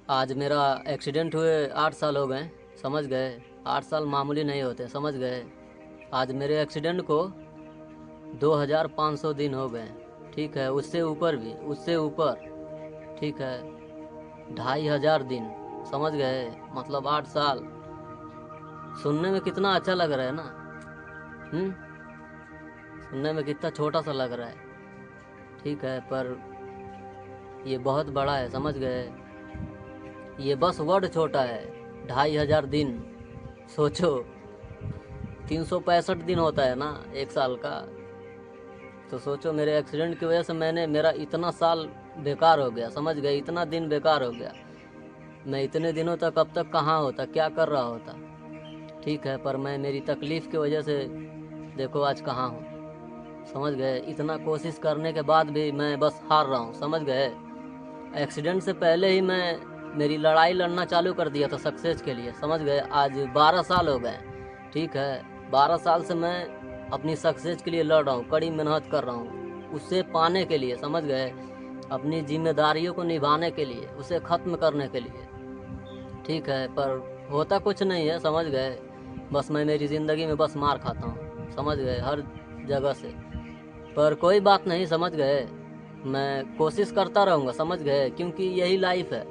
आज मेरा एक्सीडेंट हुए 8 साल हो गए, समझ गए। 8 साल मामूली नहीं होते, समझ गए। आज मेरे एक्सीडेंट को 2500 दिन हो गए, ठीक है। उससे ऊपर भी, उससे ऊपर, ठीक है। 2500 दिन, समझ गए। मतलब 8 साल। सुनने में कितना अच्छा लग रहा है ना। हम्म। सुनने में कितना छोटा सा लग रहा है, ठीक है। पर ये बहुत बड़ा है, समझ गए। ये बस वर्ड छोटा है। 2500 दिन, सोचो। 365 दिन होता है ना एक साल का। तो सोचो, मेरे एक्सीडेंट की वजह से मेरा इतना साल बेकार हो गया, समझ गए। इतना दिन बेकार हो गया। मैं इतने दिनों तक अब तक कहाँ होता, क्या कर रहा होता, ठीक है। पर मैं मेरी तकलीफ़ की वजह से देखो आज कहाँ हूँ, समझ गए। इतना कोशिश करने के बाद भी मैं बस हार रहा हूँ, समझ गए। एक्सीडेंट से पहले ही मैं मेरी लड़ाई लड़ना चालू कर दिया था सक्सेस के लिए, समझ गए। आज 12 साल हो गए, ठीक है। 12 साल से मैं अपनी सक्सेस के लिए लड़ रहा हूँ, कड़ी मेहनत कर रहा हूँ उसे पाने के लिए, समझ गए। अपनी जिम्मेदारियों को निभाने के लिए, उसे ख़त्म करने के लिए, ठीक है। पर होता कुछ नहीं है, समझ गए। बस मैं मेरी ज़िंदगी में बस मार खाता हूँ, समझ गए, हर जगह से। पर कोई बात नहीं, समझ गए। मैं कोशिश करता रहूँगा, समझ गए, क्योंकि यही लाइफ है,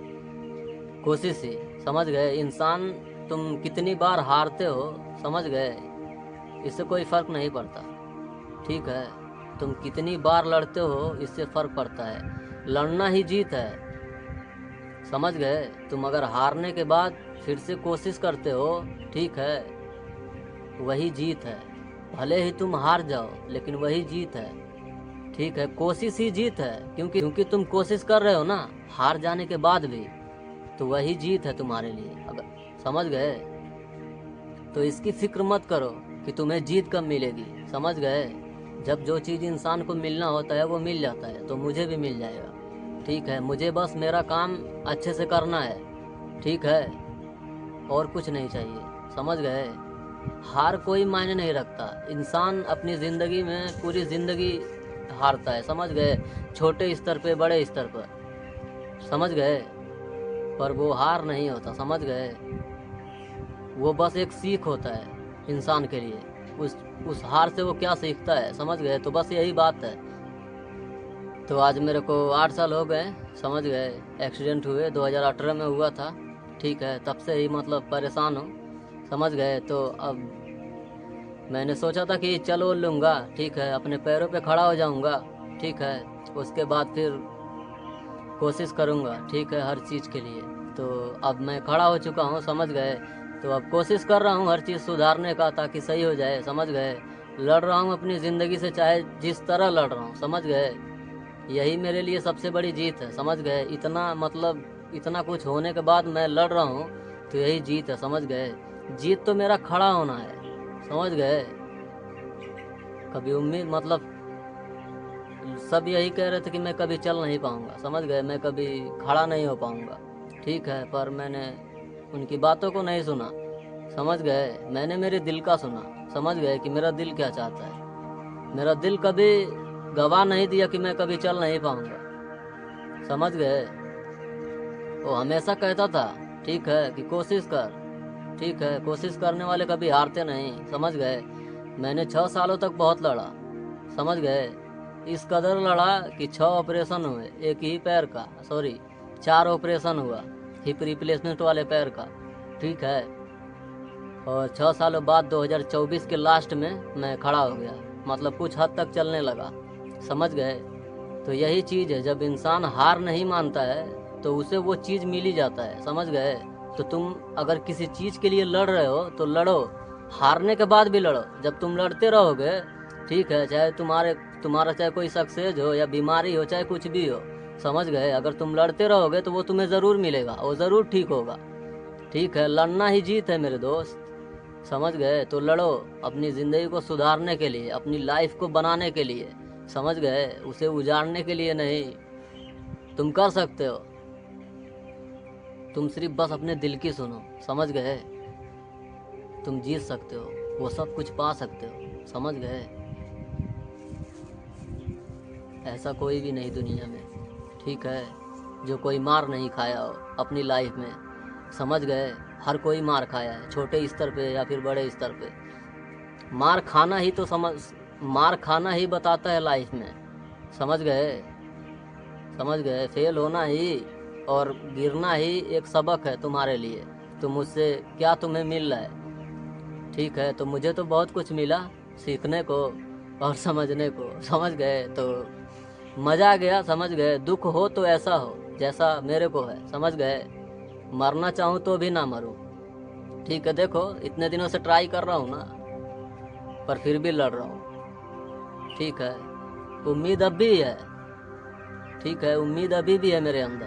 कोशिश ही, समझ गए। इंसान, तुम कितनी बार हारते हो, समझ गए, इससे कोई फ़र्क नहीं पड़ता, ठीक है। तुम कितनी बार लड़ते हो, इससे फ़र्क पड़ता है। लड़ना ही जीत है, समझ गए। तुम अगर हारने के बाद फिर से कोशिश करते हो, ठीक है, वही जीत है। भले ही तुम हार जाओ, लेकिन वही जीत है, ठीक है। कोशिश ही जीत है, क्योंकि तुम कोशिश कर रहे हो ना, हार जाने के बाद भी, तो वही जीत है तुम्हारे लिए, अगर समझ गए। तो इसकी फिक्र मत करो कि तुम्हें जीत कब मिलेगी, समझ गए। जब जो चीज़ इंसान को मिलना होता है वो मिल जाता है, तो मुझे भी मिल जाएगा, ठीक है। मुझे बस मेरा काम अच्छे से करना है, ठीक है। और कुछ नहीं चाहिए, समझ गए। हार कोई मायने नहीं रखता। इंसान अपनी ज़िंदगी में पूरी ज़िंदगी हारता है, समझ गए। छोटे स्तर पे, बड़े स्तर पर, समझ गए। पर वो हार नहीं होता, समझ गए। वो बस एक सीख होता है इंसान के लिए। उस हार से वो क्या सीखता है, समझ गए। तो बस यही बात है। तो आज मेरे को 8 साल हो गए, समझ गए। एक्सीडेंट हुए 2018 में हुआ था, ठीक है। तब से ही मतलब परेशान हूँ, समझ गए। तो अब मैंने सोचा था कि चलो लूँगा, ठीक है, अपने पैरों पे खड़ा हो जाऊँगा, ठीक है। उसके बाद फिर कोशिश करूँगा, ठीक है, हर चीज़ के लिए। तो अब मैं खड़ा हो चुका हूँ, समझ गए। तो अब कोशिश कर रहा हूँ हर चीज़ सुधारने का, ताकि सही हो जाए, समझ गए। लड़ रहा हूँ अपनी ज़िंदगी से, चाहे जिस तरह लड़ रहा हूँ, समझ गए। यही मेरे लिए सबसे बड़ी जीत है, समझ गए। इतना मतलब इतना कुछ होने के बाद मैं लड़ रहा हूँ, तो यही जीत है, समझ गए। जीत तो मेरा खड़ा होना है, समझ गए। कभी उम्मीद मतलब सब यही कह रहे थे कि मैं कभी चल नहीं पाऊँगा, समझ गए, मैं कभी खड़ा नहीं हो पाऊँगा, ठीक है। पर मैंने उनकी बातों को नहीं सुना, समझ गए। मैंने मेरे दिल का सुना, समझ गए, कि मेरा दिल क्या चाहता है। मेरा दिल कभी गवाह नहीं दिया कि मैं कभी चल नहीं पाऊँगा, समझ गए। वो हमेशा कहता था, ठीक है, कि कोशिश कर, ठीक है। कोशिश करने वाले कभी हारते नहीं, समझ गए। मैंने 6 सालों तक बहुत लड़ा, समझ गए। इस कदर लड़ा कि 6 ऑपरेशन हुए एक ही पैर का, सॉरी, 4 ऑपरेशन हुआ हिप रिप्लेसमेंट वाले पैर का, ठीक है। और 6 सालों बाद 2024 के लास्ट में मैं खड़ा हो गया, मतलब कुछ हद तक चलने लगा, समझ गए। तो यही चीज़ है, जब इंसान हार नहीं मानता है तो उसे वो चीज़ मिल ही जाता है, समझ गए। तो तुम अगर किसी चीज़ के लिए लड़ रहे हो तो लड़ो, हारने के बाद भी लड़ो। जब तुम लड़ते रहोगे, ठीक है, चाहे तुम्हारा चाहे कोई सक्सेस हो या बीमारी हो, चाहे कुछ भी हो, समझ गए। अगर तुम लड़ते रहोगे तो वो तुम्हें ज़रूर मिलेगा, वो ज़रूर ठीक होगा, ठीक है। लड़ना ही जीत है मेरे दोस्त, समझ गए। तो लड़ो अपनी ज़िंदगी को सुधारने के लिए, अपनी लाइफ को बनाने के लिए, समझ गए, उसे उजाड़ने के लिए नहीं। तुम कर सकते हो, तुम सिर्फ बस अपने दिल की सुनो, समझ गए। तुम जीत सकते हो, वो सब कुछ पा सकते हो, समझ गए। ऐसा कोई भी नहीं दुनिया में, ठीक है। जो कोई मार नहीं खाया हो अपनी लाइफ में, समझ गए। हर कोई मार खाया है, छोटे स्तर पे या फिर बड़े स्तर पे। मार खाना ही तो मार खाना ही बताता है लाइफ में, समझ गए। समझ गए, फेल होना ही और गिरना ही एक सबक है तुम्हारे लिए। तो मुझसे क्या तुम्हें मिल रहा है? ठीक है, तो मुझे तो बहुत कुछ मिला सीखने को और समझने को, समझ गए। तो मज़ा आ गया, समझ गए। दुख हो तो ऐसा हो जैसा मेरे को है, समझ गए। मरना चाहूँ तो भी ना मरूँ। ठीक है, देखो इतने दिनों से ट्राई कर रहा हूँ ना, पर फिर भी लड़ रहा हूँ। ठीक है, उम्मीद अब भी है। ठीक है, उम्मीद अभी भी है मेरे अंदर,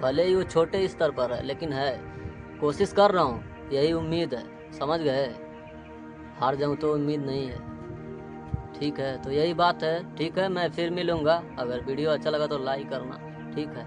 भले ही वो छोटे स्तर पर है, लेकिन है। कोशिश कर रहा हूँ, यही उम्मीद है, समझ गए। हार जाऊँ तो उम्मीद नहीं है। ठीक है, तो यही बात है। ठीक है, मैं फिर मिलूँगा। अगर वीडियो अच्छा लगा तो लाइक करना। ठीक है।